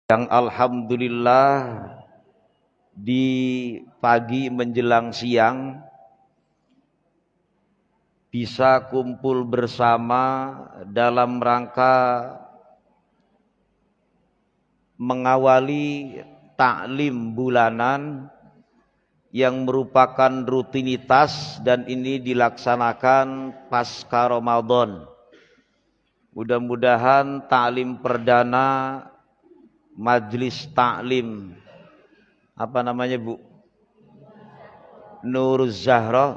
Yang alhamdulillah di pagi menjelang siang bisa kumpul bersama dalam rangka mengawali taklim bulanan yang merupakan rutinitas dan ini dilaksanakan pasca Ramadan. Mudah-mudahan taklim perdana Majelis Taklim apa namanya Bu? Nur Zahra,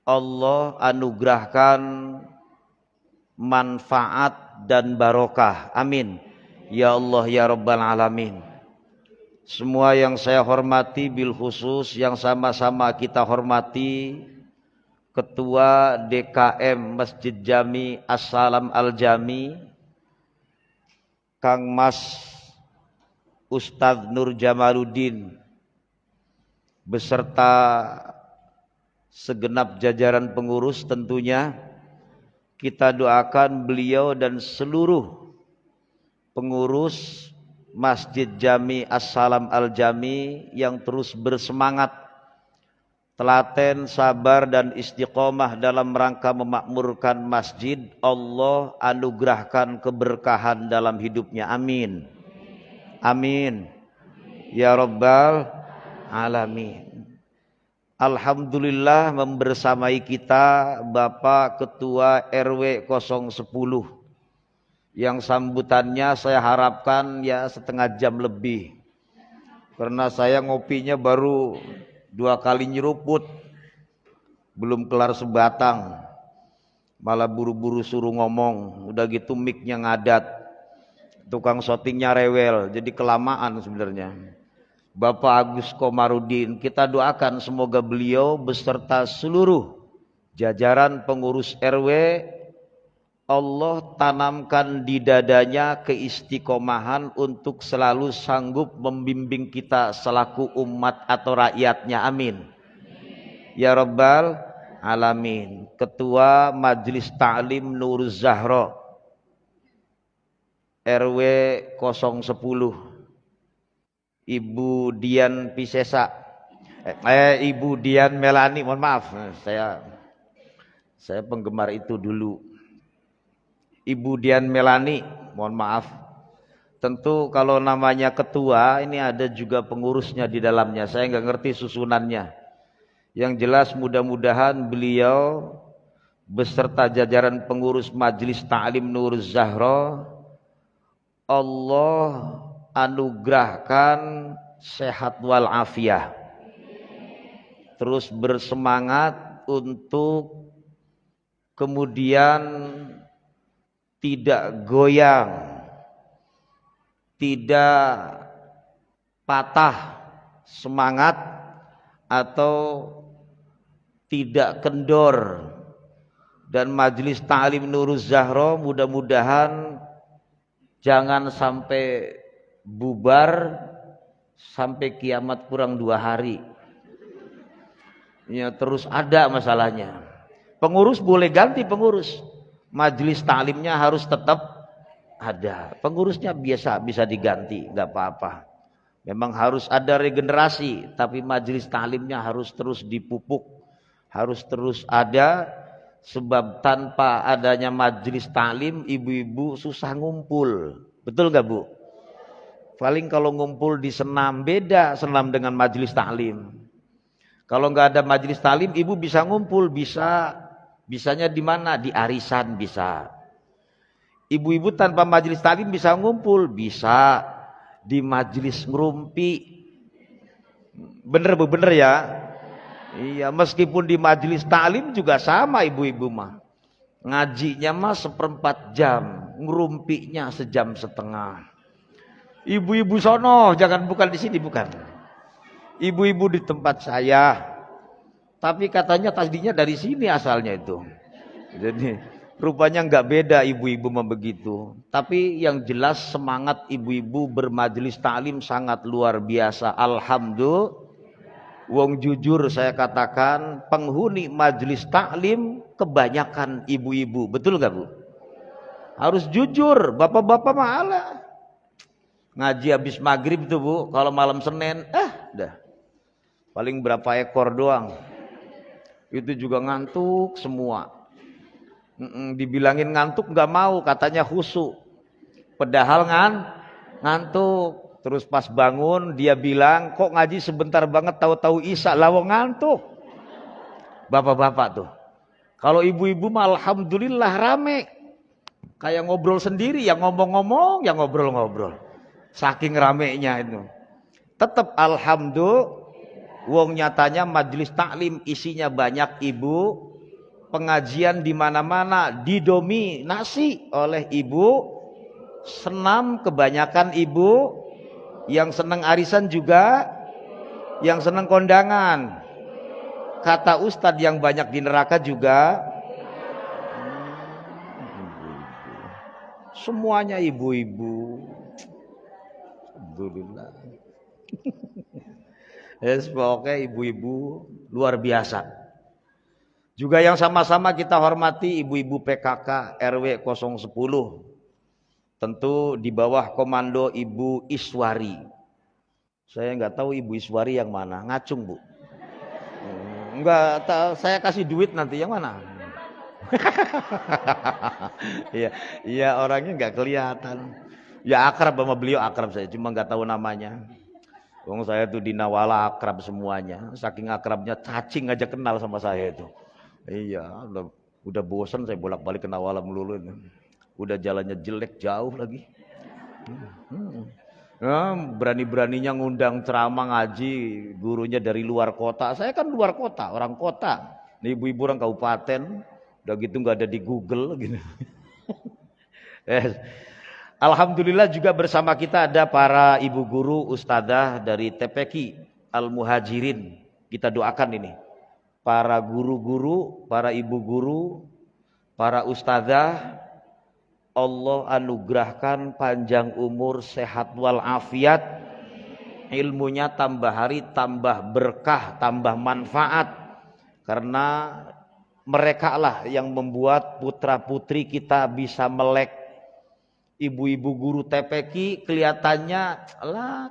Allah anugerahkan manfaat dan barokah. Amin. Ya Allah ya Rabbal Alamin. Semua yang saya hormati bil khusus yang sama-sama kita hormati Ketua DKM Masjid Jami As-Salam Al-Jami Kang Mas Ustadz Nur Jamaluddin beserta segenap jajaran pengurus, tentunya kita doakan beliau dan seluruh pengurus Masjid Jami As-Salam Al-Jami yang terus bersemangat, telaten, sabar dan istiqomah dalam rangka memakmurkan masjid. Allah anugerahkan keberkahan dalam hidupnya. Amin. Amin. Ya Rabbal Alamin. Alhamdulillah membersamai kita Bapak Ketua RW 010 yang sambutannya saya harapkan ya setengah jam lebih, karena saya ngopinya baru 2 kali nyeruput, belum kelar sebatang, malah buru-buru suruh ngomong, udah gitu mic-nya ngadat, tukang syutingnya rewel, jadi kelamaan sebenarnya. Bapak Agus Komarudin, kita doakan semoga beliau beserta seluruh jajaran pengurus RW Allah tanamkan di dadanya keistiqomahan untuk selalu sanggup membimbing kita selaku umat atau rakyatnya. Amin. Ya Rabbal Alamin. Ketua Majelis Taklim Nur Zahra RW 010 Ibu Dian Pisesa, Ibu Dian Melani, mohon maaf, saya penggemar itu dulu. Ibu Dian Melani, mohon maaf. Tentu kalau namanya ketua ini ada juga pengurusnya di dalamnya. Saya nggak ngerti susunannya. Yang jelas mudah-mudahan beliau beserta jajaran pengurus Majelis Taklim Nur Zahra Allah anugerahkan sehat wal afiah. Terus bersemangat untuk kemudian tidak goyang, tidak patah semangat atau tidak kendor, dan Majelis Taklim Nur Zahra mudah-mudahan jangan sampai bubar sampai kiamat kurang 2 hari ya, terus ada masalahnya. Pengurus boleh ganti pengurus, Majelis taklimnya harus tetap ada. Pengurusnya biasa bisa diganti, nggak apa-apa. Memang harus ada regenerasi, tapi majelis taklimnya harus terus dipupuk, harus terus ada. Sebab tanpa adanya majelis taklim, ibu-ibu susah ngumpul. Betul nggak Bu? Paling kalau ngumpul di senam, beda senam dengan majelis taklim. Kalau nggak ada majelis taklim, ibu bisa ngumpul, bisanya di mana? Di arisan bisa. Ibu-ibu tanpa majelis taklim bisa ngumpul, bisa di majelis ngerumpi. Bener Bu, bener ya? Iya, meskipun di majelis taklim juga sama ibu-ibu mah. Ngajinya mah 1/4 jam, ngerumpinya 1,5 jam. Ibu-ibu sono, jangan bukan di sini, bukan. Ibu-ibu di tempat saya. Tapi katanya tadinya dari sini asalnya itu. Jadi rupanya nggak beda ibu-ibu begitu. Tapi yang jelas semangat ibu-ibu bermajelis taklim sangat luar biasa. Alhamdulillah. Wong jujur saya katakan penghuni majelis taklim kebanyakan ibu-ibu. Betul nggak Bu? Harus jujur. Bapak-bapak malah Ngaji habis maghrib tuh Bu, kalau malam Senin, udah paling berapa ekor doang. Itu juga ngantuk semua. Dibilangin ngantuk nggak mau, katanya khusyuk. Padahal ngantuk. Terus pas bangun dia bilang, kok ngaji sebentar banget, tahu-tahu Isya, lawang ngantuk. Bapak-bapak tuh. Kalau ibu-ibu mah alhamdulillah rame. Kayak ngobrol sendiri, yang ngomong-ngomong, yang ngobrol-ngobrol. Saking ramenya itu. Tetap alhamdulillah, wong nyatanya majelis taklim isinya banyak ibu, pengajian di mana-mana didominasi oleh ibu, senam kebanyakan ibu, yang senang arisan juga, yang senang kondangan. Kata Ustadz yang banyak di neraka juga semuanya ibu-ibu. Alhamdulillah. Pokoknya ibu-ibu luar biasa. Juga yang sama-sama kita hormati ibu-ibu PKK RW 010. Tentu di bawah komando Ibu Iswari. Saya nggak tahu Ibu Iswari yang mana, ngacung Bu. Enggak, saya kasih duit nanti yang mana? Iya orangnya nggak kelihatan. Ya akrab sama beliau, akrab saya, cuma nggak tahu namanya. Wong saya tuh di Nawala akrab semuanya, saking akrabnya cacing aja kenal sama saya itu. Iya, udah bosan saya bolak-balik ke Nawala melulu. Udah jalannya jelek jauh lagi. Berani-beraninya ngundang ceramah ngaji, gurunya dari luar kota. Saya kan luar kota, orang kota. Nih ibu-ibu orang kabupaten, udah gitu nggak ada di Google gitu. Alhamdulillah juga bersama kita ada para ibu guru ustadzah dari TPQ Al-Muhajirin. Kita doakan ini. Para guru-guru, para ibu guru, para ustadzah, Allah anugerahkan panjang umur, sehat walafiat, ilmunya tambah hari tambah berkah, tambah manfaat. Karena mereka lah yang membuat putra-putri kita bisa melek. Ibu-ibu guru TPQ kelihatannya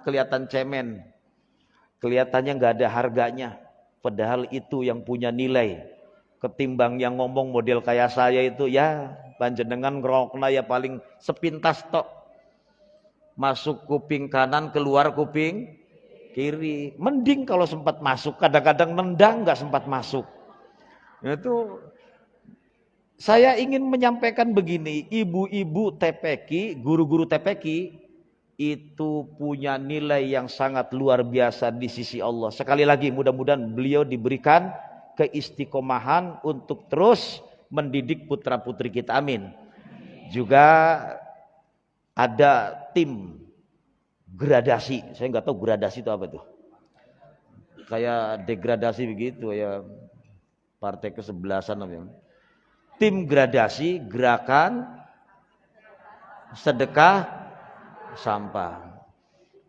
kelihatan cemen, kelihatannya nggak ada harganya, padahal itu yang punya nilai. Ketimbang yang ngomong model kayak saya itu, ya panjenengan ngerokna ya paling sepintas tok, masuk kuping kanan keluar kuping kiri. Mending kalau sempat masuk, kadang-kadang nendang nggak sempat masuk. Itu saya ingin menyampaikan begini, ibu-ibu TPQ, guru-guru TPQ itu punya nilai yang sangat luar biasa di sisi Allah. Sekali lagi mudah-mudahan beliau diberikan keistiqomahan untuk terus mendidik putra-putri kita, amin. Juga ada tim gradasi, saya nggak tahu gradasi itu apa tuh. Kayak degradasi begitu ya, partai kesebelasan namanya. Tim gradasi gerakan sedekah sampah.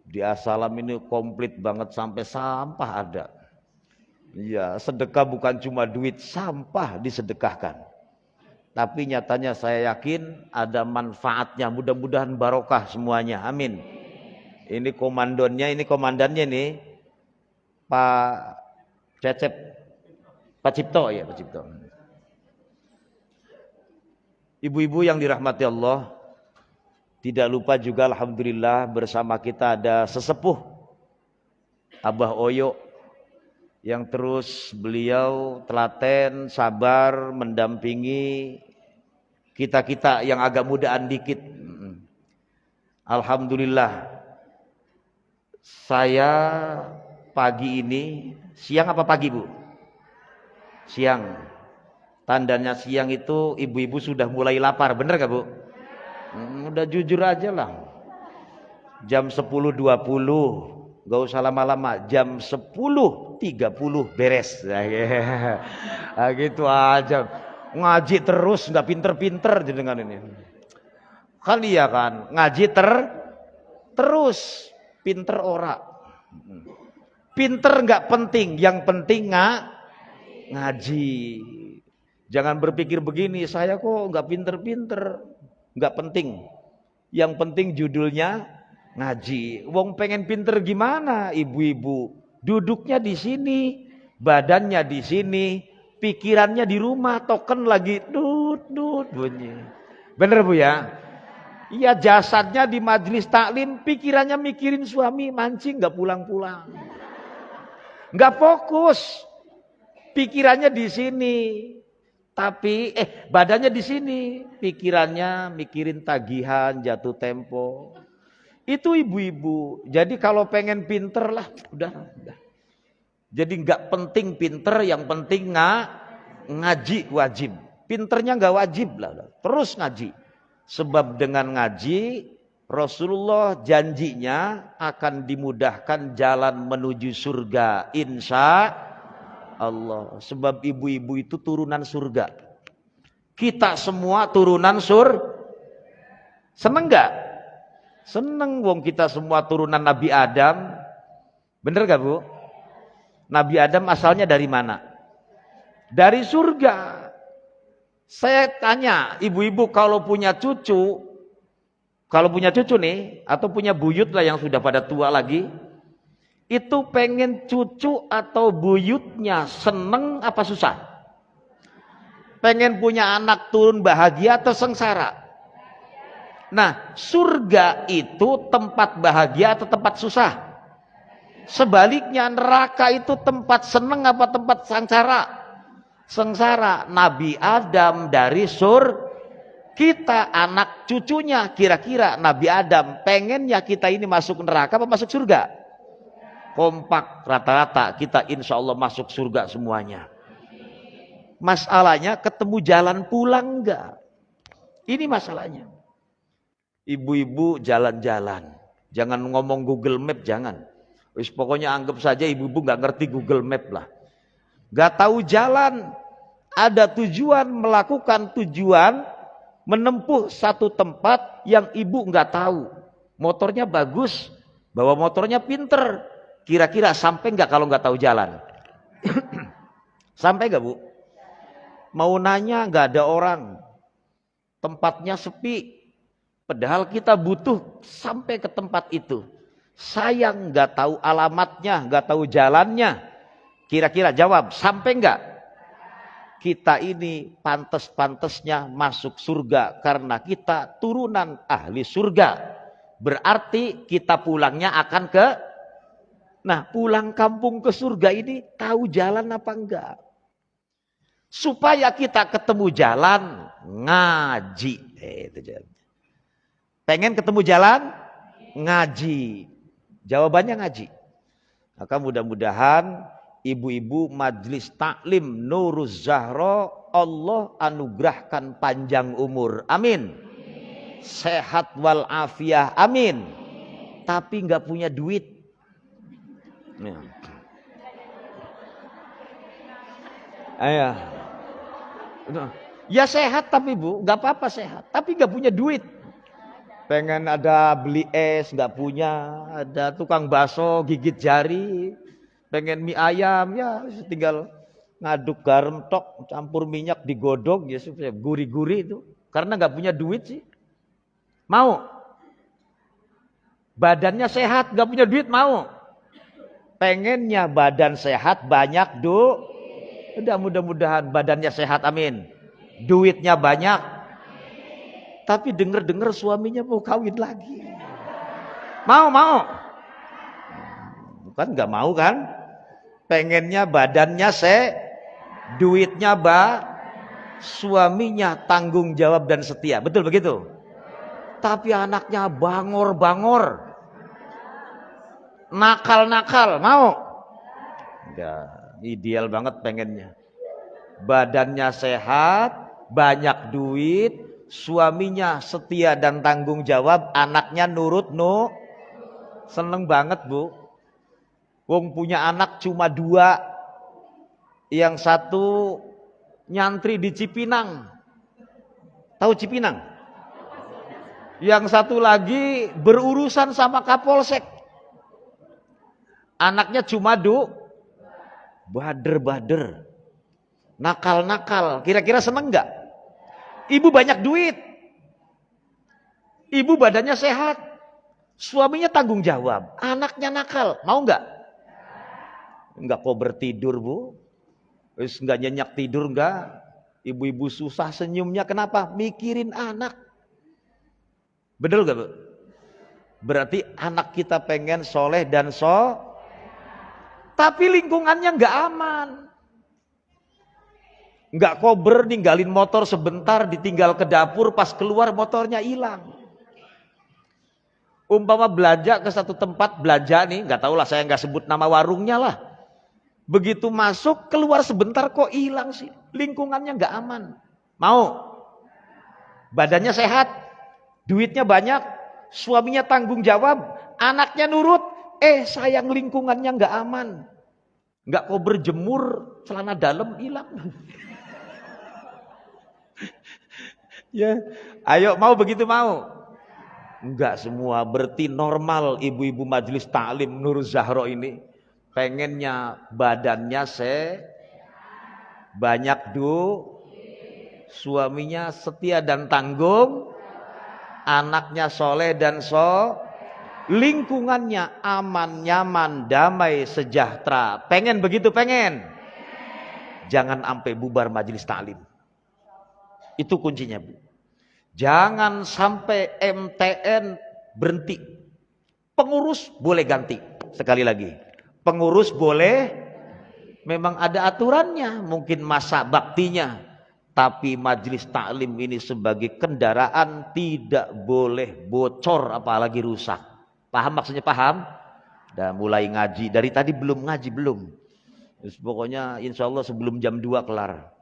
Di Asalam ini komplit banget sampai sampah ada. Iya, sedekah bukan cuma duit, sampah disedekahkan. Tapi nyatanya saya yakin ada manfaatnya. Mudah-mudahan barokah semuanya. Amin. Ini komandannya nih Pak Cecep, Pak Cipto ya, Pak Cipto. Ibu-ibu yang dirahmati Allah, tidak lupa juga alhamdulillah bersama kita ada sesepuh Abah Oyo yang terus beliau telaten, sabar mendampingi kita-kita yang agak mudaan dikit. Alhamdulillah. Saya pagi ini, siang apa pagi Bu? Siang. Tandanya siang itu ibu-ibu sudah mulai lapar, bener gak Bu? Udah jujur aja lah. Jam 10.20, gak usah lama-lama, jam 10.30 beres. Nah, gitu aja. Ngaji terus, gak pinter-pinter dengan ini. Kali ya kan, ngaji terus, pinter ora. Pinter gak penting, yang penting ngaji. Jangan berpikir begini, saya kok nggak pinter-pinter, nggak penting. Yang penting judulnya Ngaji. Wong pengen pinter gimana? Ibu-ibu duduknya di sini, badannya di sini, pikirannya di rumah, token lagi dut bunyi. Bener Bu ya? Iya, jasadnya di majelis taklim, pikirannya mikirin suami mancing nggak pulang-pulang. Nggak fokus. Pikirannya di sini. Tapi badannya di sini, pikirannya mikirin tagihan, jatuh tempo. Itu ibu-ibu. Jadi kalau pengen pinter lah, udah. Jadi nggak penting pinter, yang penting ngaji wajib. Pinternya nggak wajib lah, terus ngaji. Sebab dengan ngaji, Rasulullah janjinya akan dimudahkan jalan menuju surga, insya Allah. Sebab ibu-ibu itu turunan surga. Kita semua turunan seneng nggak? Seneng wong kita semua turunan Nabi Adam. Bener gak Bu? Nabi Adam asalnya dari mana? Dari surga. Saya tanya ibu-ibu kalau punya cucu nih, atau punya buyut lah yang sudah pada tua lagi, itu pengen cucu atau buyutnya seneng apa susah? Pengen punya anak turun bahagia atau sengsara? Nah, surga itu tempat bahagia atau tempat susah? Sebaliknya, neraka itu tempat seneng apa tempat sengsara? Sengsara. Nabi Adam dari kita anak cucunya, kira-kira Nabi Adam pengennya kita ini masuk neraka apa masuk surga? Kompak rata-rata kita insya Allah masuk surga semuanya. Masalahnya ketemu jalan pulang enggak? Ini masalahnya. Ibu-ibu jalan-jalan, jangan ngomong Google Map, jangan. Wis pokoknya anggap saja ibu-ibu nggak ngerti Google Map lah, nggak tahu jalan. Ada tujuan, melakukan tujuan, menempuh satu tempat yang ibu nggak tahu. Motornya bagus, bawa motornya pinter. Kira-kira sampai nggak kalau nggak tahu jalan? Sampai nggak Bu? Mau nanya nggak ada orang, tempatnya sepi. Padahal kita butuh sampai ke tempat itu. Sayang nggak tahu alamatnya, nggak tahu jalannya. Kira-kira jawab, sampai nggak? Kita ini pantes-pantesnya masuk surga karena kita turunan ahli surga. Berarti kita pulangnya akan pulang kampung ke surga ini tahu jalan apa enggak? Supaya kita ketemu jalan, ngaji. Itu jalan. Pengen ketemu jalan? Ngaji. Jawabannya ngaji. Maka mudah-mudahan ibu-ibu majelis taklim Nuruz Zahra Allah anugerahkan panjang umur. Amin. Sehat walafiat. Amin. Tapi nggak punya duit. Ayah. Ya sehat tapi Bu, nggak apa-apa sehat. Tapi nggak punya duit. Pengen ada beli es, nggak punya. Ada tukang bakso gigit jari. Pengen mie ayam, ya tinggal ngaduk garam tok, campur minyak digodok, ya supaya gurih-gurih itu. Karena nggak punya duit sih. Mau? Badannya sehat, nggak punya duit mau? Pengennya badan sehat, banyak udah mudah-mudahan badannya sehat, amin. Duitnya banyak. Tapi denger-denger suaminya mau kawin lagi. Mau? Bukan nggak mau kan? Pengennya badannya duitnya suaminya tanggung jawab dan setia. Betul begitu? Tapi anaknya bangor-bangor. Nakal-nakal, mau? Enggak, ideal banget pengennya. Badannya sehat, banyak duit, suaminya setia dan tanggung jawab, anaknya nurut, seneng banget Bu. Wong punya anak cuma 2, yang satu nyantri di Cipinang, tahu Cipinang? Yang satu lagi berurusan sama Kapolsek. Anaknya cuma bader-bader, nakal-nakal. Kira-kira seneng nggak? Ibu banyak duit, ibu badannya sehat, Suaminya tanggung jawab, anaknya nakal, mau nggak? Nggak kok bertidur bu, terus nggak nyenyak tidur nggak? Ibu-ibu susah senyumnya, kenapa? Mikirin anak. Betul gak bu? Berarti anak kita pengen soleh dan tapi lingkungannya nggak aman. Nggak kober, ninggalin motor sebentar, ditinggal ke dapur, pas keluar motornya hilang. Umpama belanja ke satu tempat, belanja nih, nggak tahu lah, saya nggak sebut nama warungnya lah. Begitu masuk, keluar sebentar kok hilang sih. Lingkungannya nggak aman. Mau? Badannya sehat, duitnya banyak, suaminya tanggung jawab, anaknya nurut, sayang lingkungannya nggak aman. Nggak kok berjemur, celana dalam hilang. Ya, ayo mau begitu mau? Enggak semua, berarti normal ibu-ibu majelis taklim Nur Zahro ini pengennya badannya banyak suaminya setia dan tanggung, anaknya soleh dan lingkungannya aman, nyaman, damai, sejahtera. Pengen begitu, pengen? Jangan sampai bubar majelis taklim. Itu kuncinya bu. Jangan sampai MTN berhenti. Pengurus boleh ganti. Sekali lagi, pengurus boleh, memang ada aturannya, mungkin masa baktinya. Tapi majelis taklim ini sebagai kendaraan tidak boleh bocor apalagi rusak. Paham maksudnya, paham? Dan mulai ngaji, dari tadi belum ngaji, belum. Terus pokoknya insya Allah sebelum jam 2 kelar.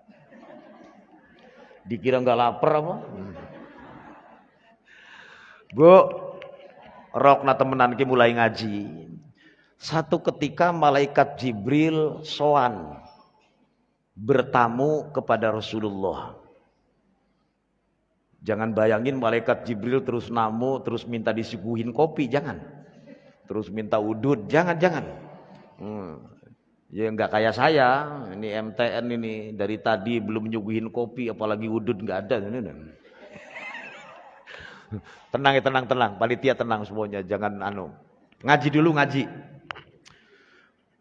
Dikira nggak lapar apa? Bu, rokna temenan ki mulai ngaji. Satu ketika malaikat Jibril soan bertamu kepada Rasulullah. Jangan bayangin malaikat Jibril terus namu, terus minta disuguhin kopi, jangan. Terus minta udud, jangan. Ya nggak kayak saya, ini MTN ini dari tadi belum nyuguhin kopi, apalagi udud nggak ada. Tenang ya, tenang, panitia tenang semuanya, jangan ngaji dulu, ngaji.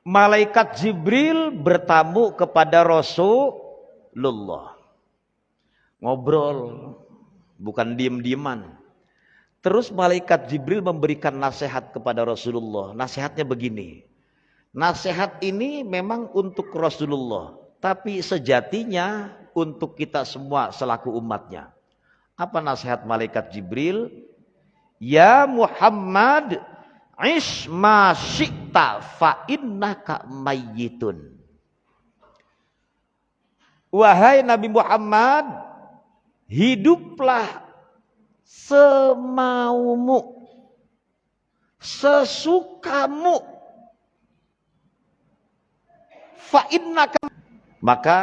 Malaikat Jibril bertamu kepada Rasulullah, ngobrol, bukan diem-dieman. Terus malaikat Jibril memberikan nasihat kepada Rasulullah. Nasihatnya begini, nasihat ini memang untuk Rasulullah, tapi sejatinya untuk kita semua selaku umatnya. Apa nasihat malaikat Jibril? Ya Muhammad, ish ma syi'ta fa innaka mayyitun. Wahai Nabi Muhammad, hiduplah semaumu, sesukamu. Fa innaka. Maka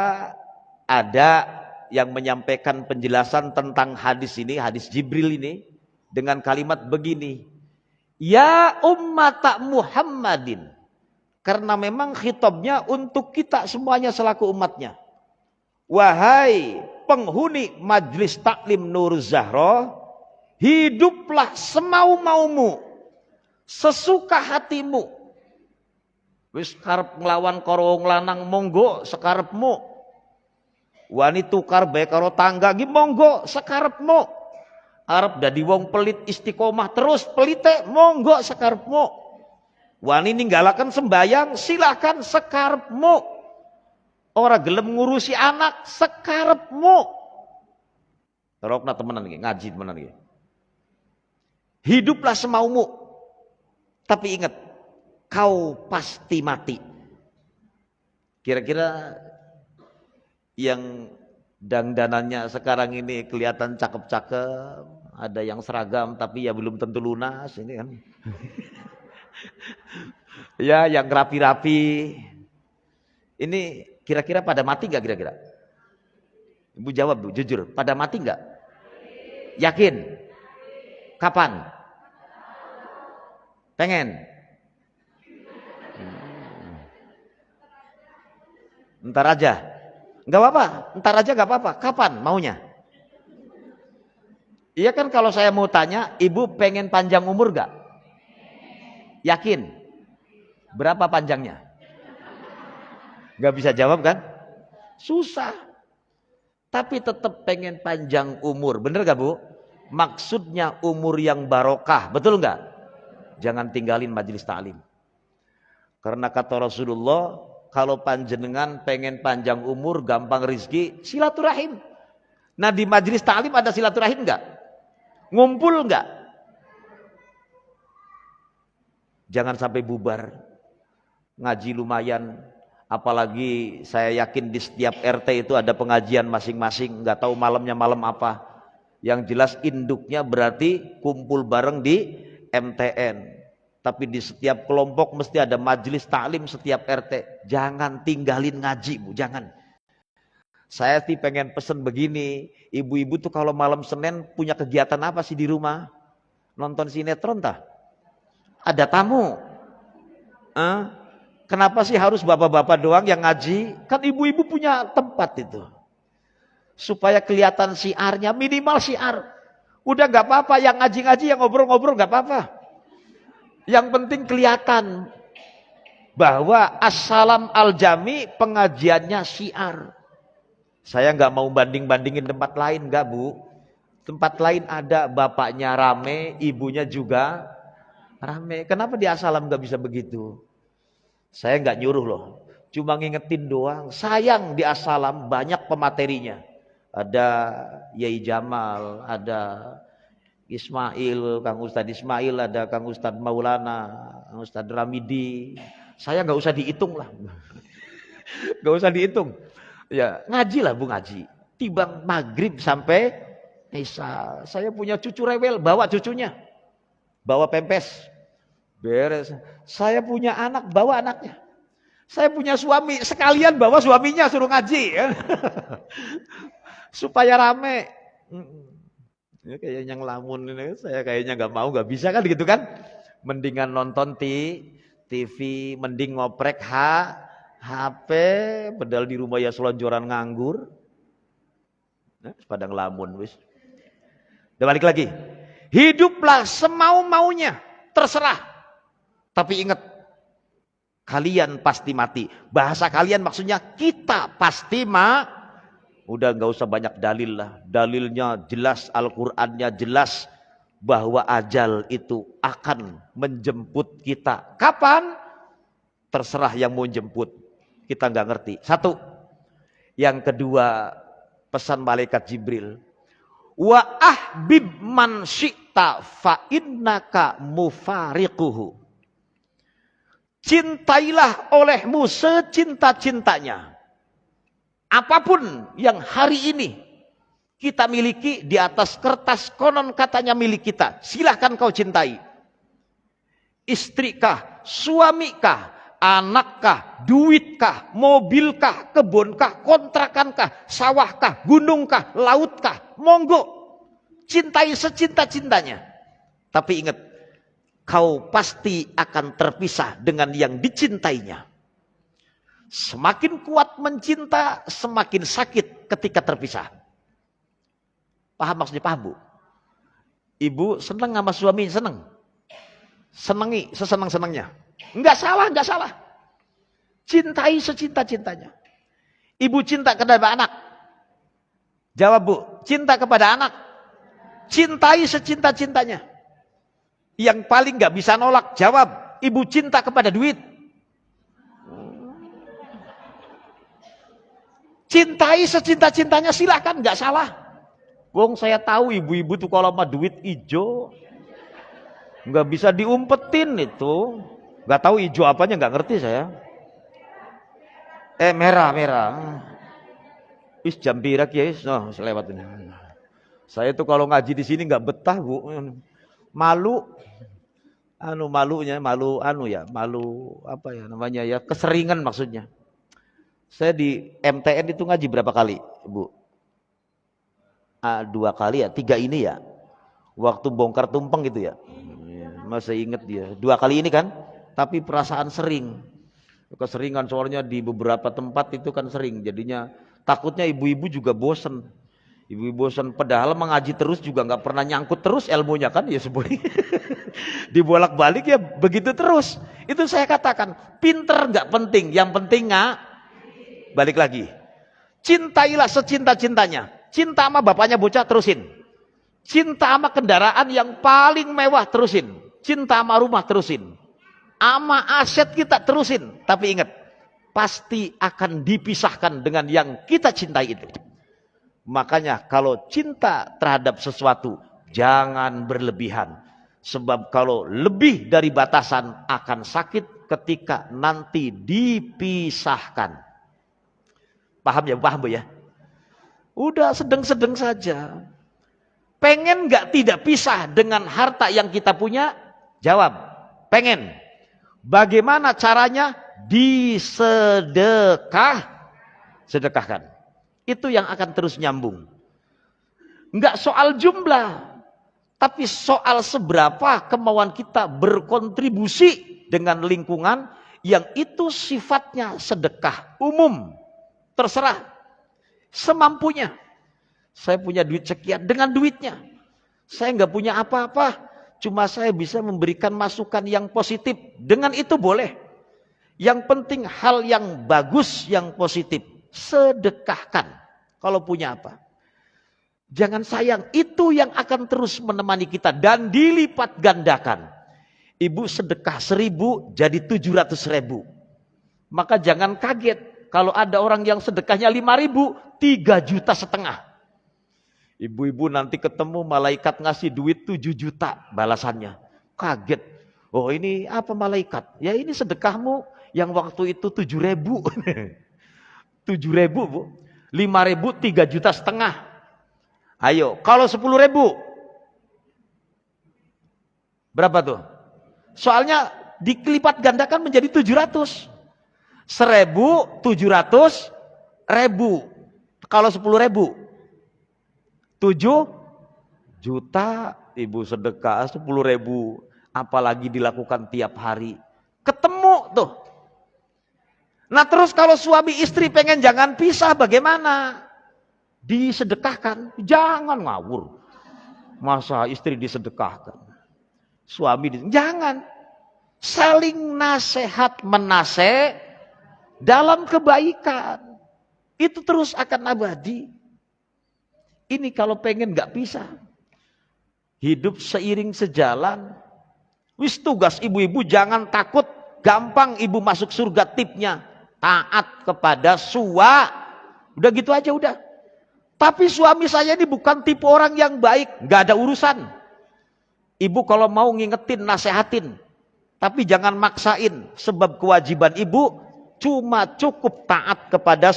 ada yang menyampaikan penjelasan tentang hadis ini, hadis Jibril ini, dengan kalimat begini, ya ummata Muhammadin. Karena memang khitabnya untuk kita semuanya selaku umatnya. Wahai penghuni majelis taklim Nur Zahro, hiduplah semau-maumu, sesuka hatimu. Wis karep nglawan karo wong lanang monggo sekarepmu. Wani tukar bae karo tangga ki monggo sekarepmu. Arep dadi wong pelit istiqomah terus pelite monggo sekarepmu. Wani ninggalaken sembayang silakan sekarepmu. Ora gelem ngurusi anak sekarepmu. Rokna temenan iki, ngaji temenan iki. Hiduplah semaumu. Tapi ingat, kau pasti mati. Kira-kira yang dandanannya sekarang ini kelihatan cakep-cakep, ada yang seragam tapi ya belum tentu lunas ini kan. Ya yang rapi-rapi. Ini kira-kira pada mati nggak kira-kira? Ibu jawab Bu, jujur, pada mati nggak? Yakin? Kapan? Pengen? Ntar aja. Nggak apa-apa, ntar aja nggak apa-apa. Kapan maunya? Iya kan kalau saya mau tanya, ibu pengen panjang umur nggak? Yakin? Berapa panjangnya? Gak bisa jawab kan? Susah. Tapi tetap pengen panjang umur. Bener gak Bu? Maksudnya umur yang barokah. Betul gak? Jangan tinggalin majelis ta'lim. Karena kata Rasulullah, kalau panjenengan pengen panjang umur, gampang rizki, silaturahim. Nah di majelis ta'lim ada silaturahim gak? Ngumpul gak? Jangan sampai bubar. Ngaji lumayan. Apalagi saya yakin di setiap RT itu ada pengajian masing-masing. Gak tahu malamnya malam apa. Yang jelas induknya berarti kumpul bareng di MTN. Tapi di setiap kelompok mesti ada majelis taklim setiap RT. Jangan tinggalin ngaji Bu, jangan. Saya sih pengen pesen begini. Ibu-ibu tuh kalau malam Senin punya kegiatan apa sih di rumah? Nonton sinetron tah? Ada tamu. Kenapa sih harus bapak-bapak doang yang ngaji? Kan ibu-ibu punya tempat itu. Supaya kelihatan syiarnya, minimal syiar. Udah gak apa-apa, yang ngaji-ngaji, yang ngobrol-ngobrol gak apa-apa. Yang penting kelihatan bahwa as-salam al-jami pengajiannya syiar. Saya gak mau banding-bandingin tempat lain, gak Bu. Tempat lain ada bapaknya rame, ibunya juga rame. Kenapa di as-salam gak bisa begitu? Saya gak nyuruh loh, cuma ngingetin doang. Sayang di as-salam banyak pematerinya. Ada Yai Jamal, ada Ismail, Kang Ustadz Ismail, ada Kang Ustadz Maulana, Kang Ustadz Ramidi. Saya nggak usah dihitung lah, nggak usah dihitung. Ya ngaji lah Bu, ngaji. Tibang maghrib sampai Isya. Saya punya cucu rewel, bawa cucunya, bawa pempes, beres. Saya punya anak, bawa anaknya. Saya punya suami, sekalian bawa suaminya suruh ngaji, ya. Supaya rame. Ya, kayaknya ngelamun ini, saya kayaknya nggak mau, nggak bisa kan gitu kan? Mendingan nonton TV, mending ngoprek HP, padahal di rumah ya selonjoran nganggur. Nah, pada ngelamun wis. Udah balik lagi. Hiduplah semau-maunya, terserah. Tapi ingat, kalian pasti mati. Bahasa kalian maksudnya kita pasti mati. Udah nggak usah banyak dalil lah. Dalilnya jelas, Al-Qur'annya jelas bahwa ajal itu akan menjemput kita. Kapan? Terserah yang mau jemput. Kita nggak ngerti. Satu. Yang kedua, pesan malaikat Jibril. Wa ahbib man syi'ta fa innaka mufariquhu. Cintailah olehmu secinta-cintanya. Apapun yang hari ini kita miliki di atas kertas konon katanya milik kita, silahkan kau cintai. Istrikah, suamikah, anakkah, duitkah, mobilkah, kebunkah, kontrakankah, sawahkah, gunungkah, lautkah, monggo. Cintai secinta-cintanya. Tapi ingat, kau pasti akan terpisah dengan yang dicintainya. Semakin kuat mencinta, semakin sakit ketika terpisah. Paham maksudnya, paham Bu? Ibu senang sama suami, senang. Senangi sesenang-senangnya. Enggak salah, enggak salah. Cintai secinta-cintanya. Ibu cinta kepada anak. Jawab Bu, cinta kepada anak. Cintai secinta-cintanya. Yang paling enggak bisa nolak, jawab. Ibu cinta kepada duit. Cintai secinta-cintanya, silahkan, nggak salah. Wong saya tahu ibu-ibu tuh kalau sama duit ijo, nggak bisa diumpetin itu. Nggak tahu ijo apanya, nggak ngerti saya. Merah. Is jam birak ya, no, selewat ini. Saya tuh kalau ngaji di sini nggak betah Bu, malu apa ya namanya ya, keseringan maksudnya. Saya di MTN itu ngaji berapa kali, Bu? 2 kali ya, 3 ini ya. Waktu bongkar tumpeng gitu ya. Masih inget dia. 2 kali ini kan, tapi perasaan sering. Keseringan soalnya di beberapa tempat itu kan sering. Jadinya takutnya ibu-ibu juga bosen. Ibu-ibu bosan, padahal mengaji terus juga nggak pernah nyangkut terus ilmunya kan ya sebenarnya. Dibolak-balik ya begitu terus. Itu saya katakan, pinter nggak penting, yang penting nggak. Balik lagi, cintailah secinta-cintanya. Cinta sama bapaknya bocah, terusin. Cinta sama kendaraan yang paling mewah, terusin. Cinta sama rumah, terusin. Ama aset kita, terusin. Tapi ingat, pasti akan dipisahkan dengan yang kita cintai itu. Makanya kalau cinta terhadap sesuatu, jangan berlebihan. Sebab kalau lebih dari batasan akan sakit ketika nanti dipisahkan. Paham ya? Paham Bu ya? Udah sedeng-sedeng saja. Pengen gak tidak pisah dengan harta yang kita punya? Jawab, pengen. Bagaimana caranya? Sedekahkan. Itu yang akan terus nyambung. Enggak soal jumlah, tapi soal seberapa kemauan kita berkontribusi dengan lingkungan yang itu sifatnya sedekah umum. Terserah, semampunya. Saya punya duit sekian, dengan duitnya. Saya enggak punya apa-apa, cuma saya bisa memberikan masukan yang positif. Dengan itu boleh. Yang penting hal yang bagus, yang positif. Sedekahkan kalau punya apa. Jangan sayang, itu yang akan terus menemani kita dan dilipat gandakan. Ibu sedekah 1.000 jadi 700.000. Maka jangan kaget kalau ada orang yang sedekahnya 5.000, 3,5 juta. Ibu-ibu nanti ketemu malaikat ngasih duit 7 juta balasannya. Kaget. Oh ini apa malaikat? Ya ini sedekahmu yang waktu itu 7.000. 7.000 Bu, 5.000 3,5 juta. Ayo, kalau 10.000 berapa tuh? Soalnya dikelipat gandakan menjadi 700. 1.000 700.000. Kalau 10.000 7 juta. Ibu sedekah 10.000, apalagi dilakukan tiap hari. Ketemu tuh. Nah terus kalau suami istri pengen jangan pisah bagaimana? Disedekahkan. Jangan ngawur. Masa istri disedekahkan? Suami jangan. Saling nasihat dalam kebaikan. Itu terus akan abadi. Ini kalau pengen gak pisah. Hidup seiring sejalan. Wis tugas ibu-ibu jangan takut. Gampang ibu masuk surga, tipnya. Taat kepada udah gitu aja udah. Tapi suami saya ini bukan tipe orang yang baik, nggak ada urusan. Ibu kalau mau ngingetin, nasehatin, tapi jangan maksain, sebab kewajiban ibu cuma cukup taat kepada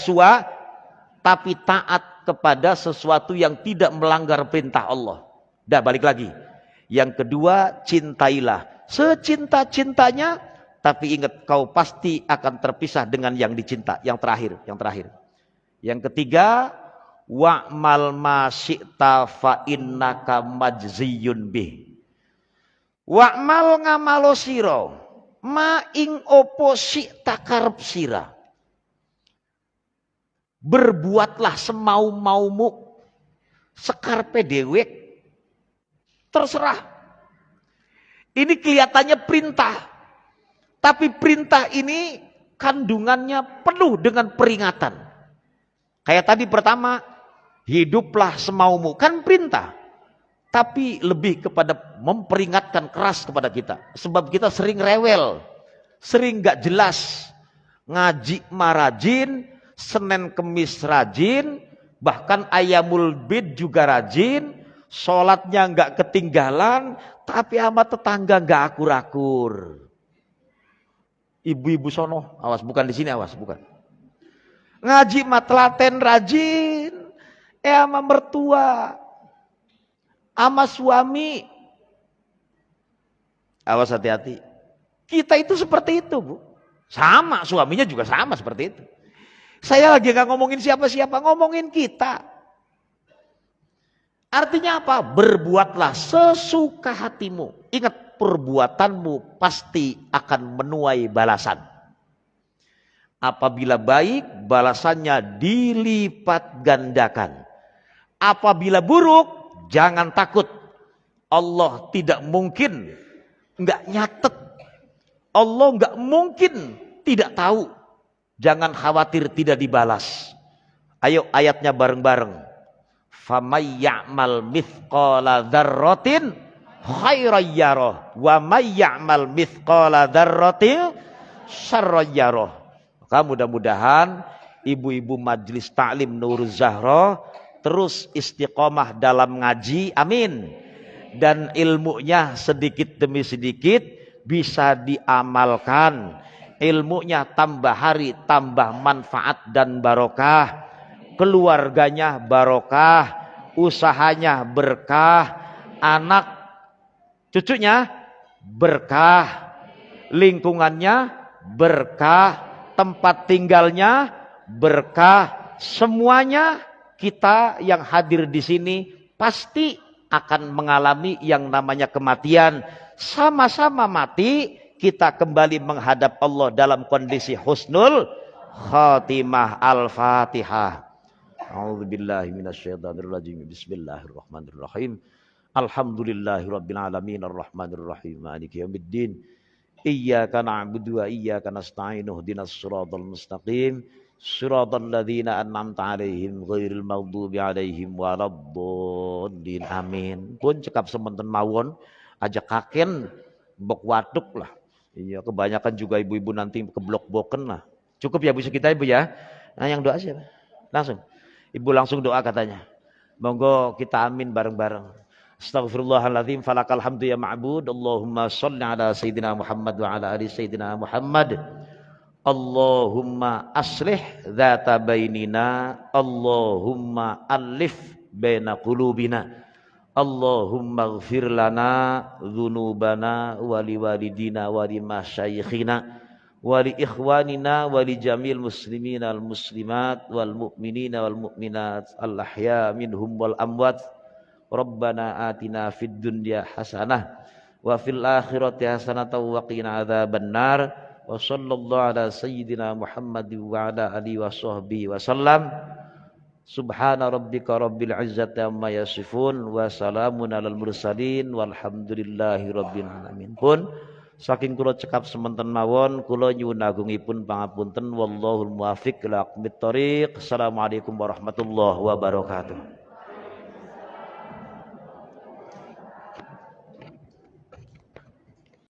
tapi taat kepada sesuatu yang tidak melanggar perintah Allah. Dah balik lagi. Yang kedua, cintailah secinta-cintanya. Tapi ingat, kau pasti akan terpisah dengan yang dicinta. Yang terakhir. Yang ketiga, wa'mal ma syi'ta fa innaka majziyun bih. Wa'mal ngamalo sira ma ing opo syi'ta karep sira. Berbuatlah semau-maumu, sekarpe dewek. Terserah. Ini kelihatannya perintah. Tapi perintah ini kandungannya penuh dengan peringatan. Kayak tadi pertama, hiduplah semaumu. Kan perintah. Tapi lebih kepada memperingatkan keras kepada kita. Sebab kita sering rewel. Sering gak jelas. Ngaji marajin, Senin Kemis rajin, bahkan Ayamul Bid juga rajin. Sholatnya gak ketinggalan, tapi sama tetangga gak akur-akur. Ibu-ibu sono, awas, bukan di sini, awas, bukan. Ngaji matlaten rajin, sama mertua, sama suami. Awas, hati-hati. Kita itu seperti itu, Bu. Sama, suaminya juga sama seperti itu. Saya lagi gak ngomongin siapa-siapa, ngomongin kita. Artinya apa? Berbuatlah sesuka hatimu. Ingat, perbuatanmu pasti akan menuai balasan. Apabila baik, balasannya dilipat gandakan. apabila buruk, jangan takut. Allah tidak mungkin nggak nyatet. Allah nggak mungkin tidak tahu. Jangan khawatir tidak dibalas. Ayo ayatnya bareng-bareng. Famay ya'mal mithqala dzarratin khairan yarah wa may ya'mal mithqala dzarratin syarran yarah. Maka mudah-mudahan ibu-ibu Majelis Ta'lim Nuruz Zahra terus istiqomah dalam ngaji, amin. Dan ilmunya sedikit demi sedikit bisa diamalkan. Ilmunya tambah hari tambah manfaat dan barokah. Keluarganya barokah, usahanya berkah, anak cucunya berkah, lingkungannya berkah, tempat tinggalnya berkah. Semuanya kita yang hadir di sini pasti akan mengalami yang namanya kematian. Sama-sama mati, kita kembali menghadap Allah dalam kondisi husnul khatimah. Al-Fatihah. A'udzubillahi minasyaitonirrajim. Bismillahirrahmanirrahim. Alhamdulillahirabbil alamin arrahmanirrahim maliki yaumiddin. Iyyaka na'budu wa iyyaka nasta'in. Ihdinas siratal mustaqim. Siratal ladzina an'amta 'alaihim ghairil maghdubi 'alaihim waladdallin. Amin. Pun cekap semonten mawon aja kaken bok waduk lah. Iya, kebanyakan juga ibu-ibu nanti keblok-bloken lah. Cukup ya Bu kita Ibu ya. Nah, yang doa siapa? Langsung. Ibu langsung doa katanya. Monggo kita amin bareng-bareng. Astaghfirullahaladzim, falakal hamdu ya ma'bud. Allahumma sholli ala sayyidina Muhammad wa ala ali sayyidina Muhammad. Allahumma aslih dzata bainina. Allahumma alif baina qulubina. Allahumma ighfir lana dzunubana wa liwalidina wa limasyayikhina wa li ikhwanina wa li jamil muslimina wal muslimat wal mu'minina wal mu'minat al ahya minhum wal amwat. Rabbana atina fid dunya hasanah wa fil akhirati hasanatan wa qina adzabannar. Wa sallallahu ala sayyidina Muhammad wa ala alihi wa sahbihi wa sallam. Subhana rabbika rabbil izzati amma yasifun wa salamun alal mursalin walhamdulillahi rabbil alamin. Pun saking kula cekap semonten mawon kula nyuwun agungipun pangapunten wallahul muwaffiq ila aqwamit thoriq. Assalamualaikum warahmatullahi wabarakatuh.